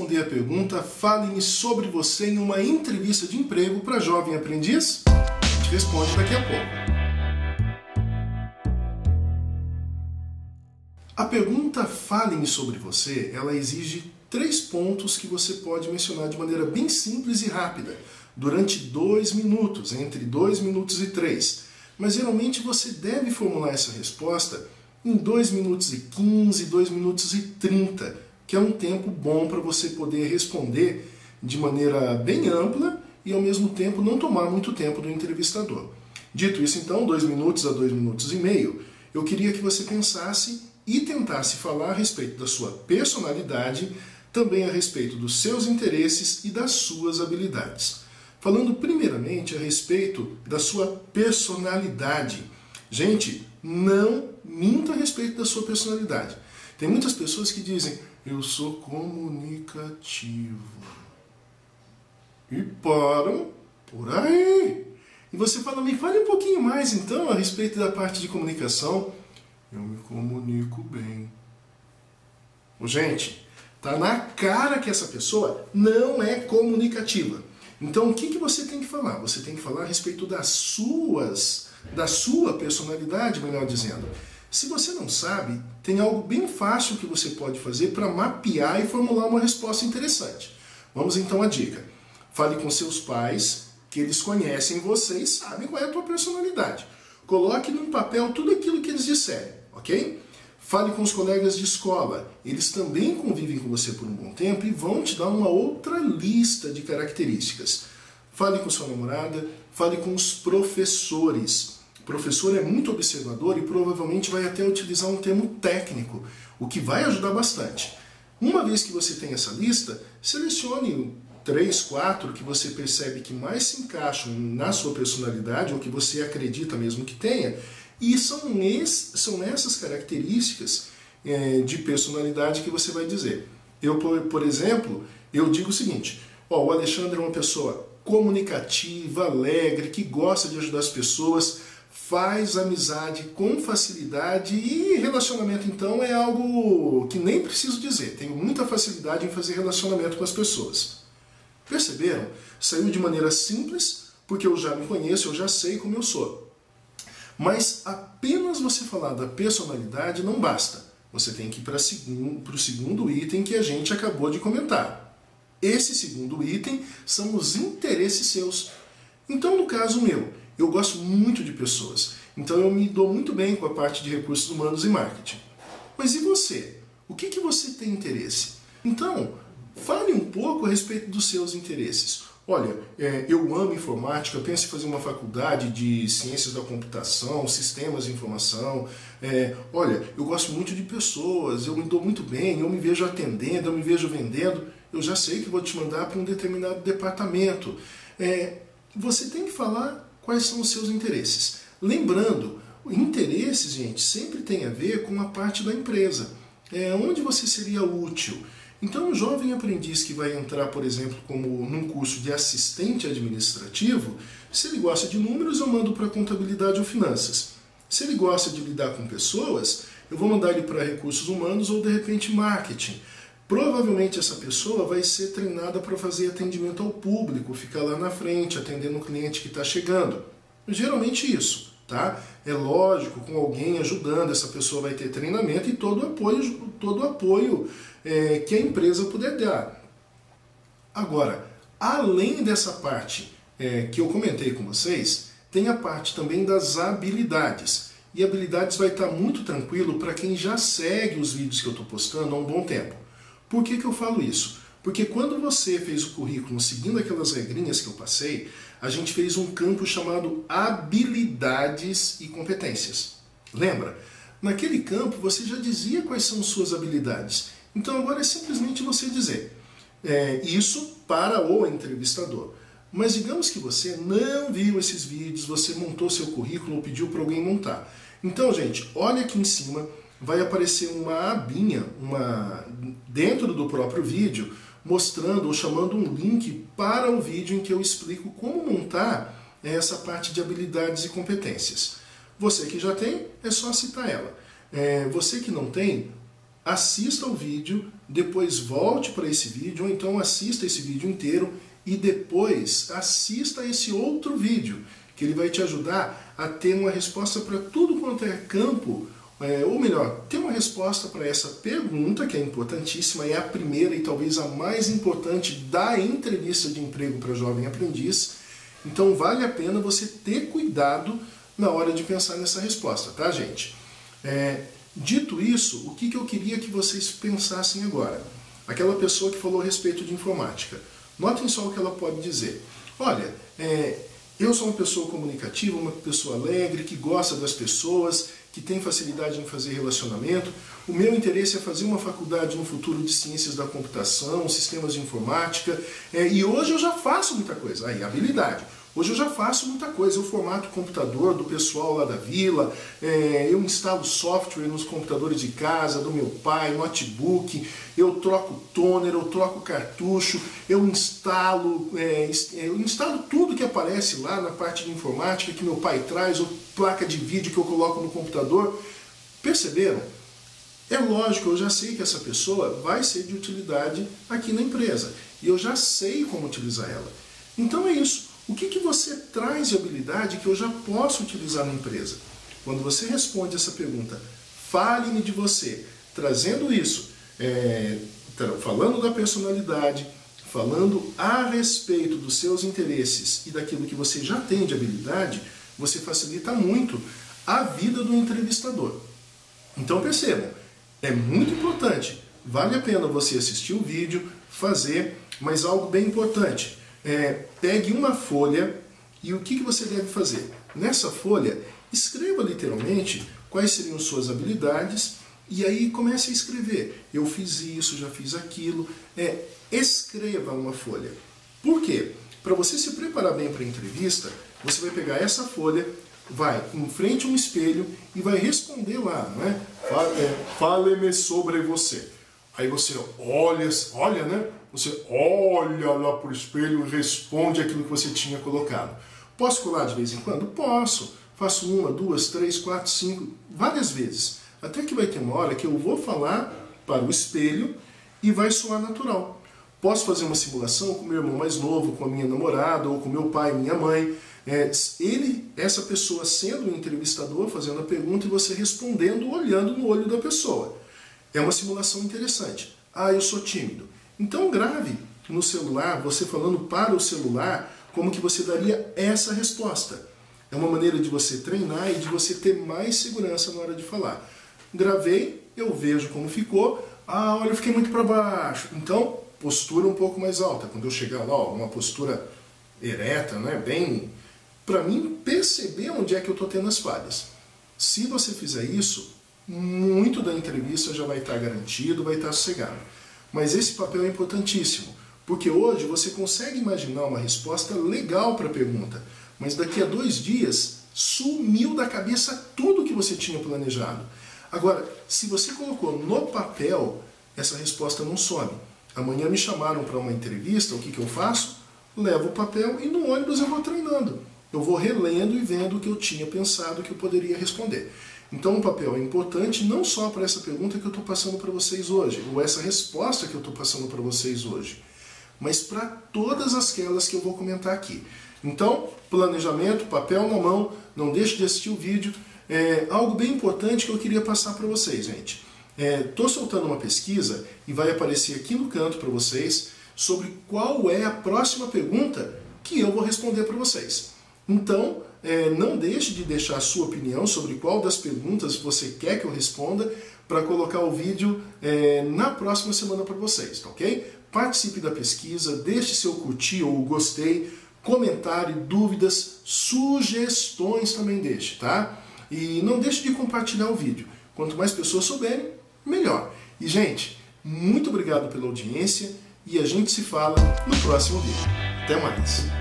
responder a pergunta "Fale-me sobre você em uma entrevista de emprego para jovem aprendiz"? A gente responde daqui a pouco. A pergunta "Fale-me sobre você", ela exige 3 pontos que você pode mencionar de maneira bem simples e rápida, durante 2 minutos, entre 2 minutos e 3. Mas geralmente você deve formular essa resposta em 2 minutos e 15, 2 minutos e 30, que é um tempo bom para você poder responder de maneira bem ampla e ao mesmo tempo não tomar muito tempo do entrevistador. Dito isso então, 2 minutos a 2 minutos e meio, eu queria que você pensasse e tentasse falar a respeito da sua personalidade, também a respeito dos seus interesses e das suas habilidades. Falando primeiramente a respeito da sua personalidade. Gente, não minta a respeito da sua personalidade. Tem muitas pessoas que dizem, eu sou comunicativo. E param por aí. E você fala, me fale um pouquinho mais então a respeito da parte de comunicação. Eu me comunico bem. Gente, tá na cara que essa pessoa não é comunicativa. Então o que você tem que falar? Você tem que falar a respeito da sua personalidade, melhor dizendo. Se você não sabe, tem algo bem fácil que você pode fazer para mapear e formular uma resposta interessante. Vamos então à dica. Fale com seus pais, que eles conhecem você e sabem qual é a tua personalidade. Coloque num papel tudo aquilo que eles disserem, ok? Fale com os colegas de escola. Eles também convivem com você por um bom tempo e vão te dar uma outra lista de características. Fale com sua namorada, fale com os professores. O professor é muito observador e provavelmente vai até utilizar um termo técnico, o que vai ajudar bastante. Uma vez que você tem essa lista, selecione 3, 4 que você percebe que mais se encaixam na sua personalidade, ou que você acredita mesmo que tenha, e são essas características de personalidade que você vai dizer. Eu, por exemplo, eu digo o seguinte, o Alexandre é uma pessoa comunicativa, alegre, que gosta de ajudar as pessoas, faz amizade com facilidade e relacionamento, então, é algo que nem preciso dizer. Tenho muita facilidade em fazer relacionamento com as pessoas. Perceberam? Saiu de maneira simples, porque eu já me conheço, eu já sei como eu sou. Mas apenas você falar da personalidade não basta. Você tem que ir para o segundo item que a gente acabou de comentar. Esse segundo item são os interesses seus. Então, no caso meu, eu gosto muito de pessoas. Então eu me dou muito bem com a parte de recursos humanos e marketing. Mas e você? O que você tem interesse? Então, fale um pouco a respeito dos seus interesses. Olha, eu amo informática, penso em fazer uma faculdade de ciências da computação, sistemas de informação. Olha, eu gosto muito de pessoas, eu me dou muito bem, eu me vejo atendendo, eu me vejo vendendo. Eu já sei que vou te mandar para um determinado departamento. Você tem que falar quais são os seus interesses. Lembrando, interesses, gente, sempre tem a ver com a parte da empresa. Onde você seria útil? Então, o jovem aprendiz que vai entrar, por exemplo, como num curso de assistente administrativo, se ele gosta de números, eu mando para contabilidade ou finanças. Se ele gosta de lidar com pessoas, eu vou mandar ele para recursos humanos ou, de repente, marketing. Provavelmente essa pessoa vai ser treinada para fazer atendimento ao público, ficar lá na frente, atendendo o cliente que está chegando. Geralmente isso, tá? É lógico, com alguém ajudando, essa pessoa vai ter treinamento e todo o apoio que a empresa puder dar. Agora, além dessa parte que eu comentei com vocês, tem a parte também das habilidades. E habilidades vai estar muito tranquilo para quem já segue os vídeos que eu estou postando há um bom tempo. Por que eu falo isso? Porque quando você fez o currículo seguindo aquelas regrinhas que eu passei, a gente fez um campo chamado habilidades e competências. Lembra? Naquele campo você já dizia quais são suas habilidades. Então agora é simplesmente você dizer isso para o entrevistador. Mas digamos que você não viu esses vídeos, você montou seu currículo ou pediu para alguém montar. Então, gente, olha aqui em cima, vai aparecer uma abinha dentro do próprio vídeo, mostrando ou chamando um link para o vídeo em que eu explico como montar essa parte de habilidades e competências. Você que já tem, é só citar ela. Você que não tem, assista ao vídeo, depois volte para esse vídeo, ou então assista esse vídeo inteiro e depois assista esse outro vídeo, que ele vai te ajudar a ter uma resposta para tudo quanto é campo, ou melhor, ter uma resposta para essa pergunta, que é importantíssima, é a primeira e talvez a mais importante da entrevista de emprego para jovem aprendiz. Então vale a pena você ter cuidado na hora de pensar nessa resposta, tá, gente? Dito isso, o que eu queria que vocês pensassem agora? Aquela pessoa que falou a respeito de informática. Notem só o que ela pode dizer. Olha, eu sou uma pessoa comunicativa, uma pessoa alegre, que gosta das pessoas, que tem facilidade em fazer relacionamento. O meu interesse é fazer uma faculdade no futuro de ciências da computação, sistemas de informática, e hoje eu já faço muita coisa. Aí, habilidade. Hoje eu já faço muita coisa, eu formato o computador do pessoal lá da vila, eu instalo software nos computadores de casa, do meu pai, notebook, eu troco toner, eu troco cartucho, eu instalo tudo que aparece lá na parte de informática que meu pai traz, ou placa de vídeo que eu coloco no computador. Perceberam? É lógico, eu já sei que essa pessoa vai ser de utilidade aqui na empresa, e eu já sei como utilizar ela. Então é isso. O que você traz de habilidade que eu já posso utilizar na empresa? Quando você responde essa pergunta, fale-me de você, trazendo isso, falando da personalidade, falando a respeito dos seus interesses e daquilo que você já tem de habilidade, você facilita muito a vida do entrevistador. Então percebam, é muito importante, vale a pena você assistir o vídeo, fazer, mas algo bem importante. Pegue uma folha e o que você deve fazer? Nessa folha, escreva literalmente quais seriam suas habilidades e aí comece a escrever. Eu fiz isso, já fiz aquilo. Escreva uma folha. Por quê? Para você se preparar bem para a entrevista, você vai pegar essa folha, vai em frente a um espelho e vai responder lá, não é? Fale-me sobre você. Aí você olha, né? Você olha lá para o espelho e responde aquilo que você tinha colocado. Posso colar de vez em quando? Posso. Faço 1, 2, 3, 4, 5, várias vezes. Até que vai ter uma hora que eu vou falar para o espelho e vai soar natural. Posso fazer uma simulação com meu irmão mais novo, com a minha namorada, ou com meu pai e minha mãe. Essa pessoa sendo o entrevistador, fazendo a pergunta e você respondendo, olhando no olho da pessoa. É uma simulação interessante. Eu sou tímido. Então grave no celular, você falando para o celular, como que você daria essa resposta. É uma maneira de você treinar e de você ter mais segurança na hora de falar. Gravei, eu vejo como ficou. Olha, eu fiquei muito para baixo. Então, postura um pouco mais alta. Quando eu chegar lá, uma postura ereta, né, bem... Para mim, perceber onde é que eu estou tendo as falhas. Se você fizer isso, muito da entrevista já vai estar garantido, vai estar sossegado. Mas esse papel é importantíssimo, porque hoje você consegue imaginar uma resposta legal para a pergunta, mas daqui a 2 dias sumiu da cabeça tudo que você tinha planejado. Agora, se você colocou no papel, essa resposta não some. Amanhã me chamaram para uma entrevista, o que eu faço? Levo o papel e no ônibus eu vou treinando. Eu vou relendo e vendo o que eu tinha pensado que eu poderia responder. Então o papel é importante não só para essa pergunta que eu estou passando para vocês hoje, ou essa resposta que eu estou passando para vocês hoje, mas para todas aquelas que eu vou comentar aqui. Então, planejamento, papel na mão, não deixe de assistir o vídeo. Algo bem importante que eu queria passar para vocês, gente. Estou soltando uma pesquisa e vai aparecer aqui no canto para vocês sobre qual é a próxima pergunta que eu vou responder para vocês. Então, não deixe de deixar a sua opinião sobre qual das perguntas você quer que eu responda para colocar o vídeo na próxima semana para vocês, tá ok? Participe da pesquisa, deixe seu curtir ou gostei, comentário, dúvidas, sugestões também deixe, tá? E não deixe de compartilhar o vídeo. Quanto mais pessoas souberem, melhor. E, gente, muito obrigado pela audiência e a gente se fala no próximo vídeo. Até mais!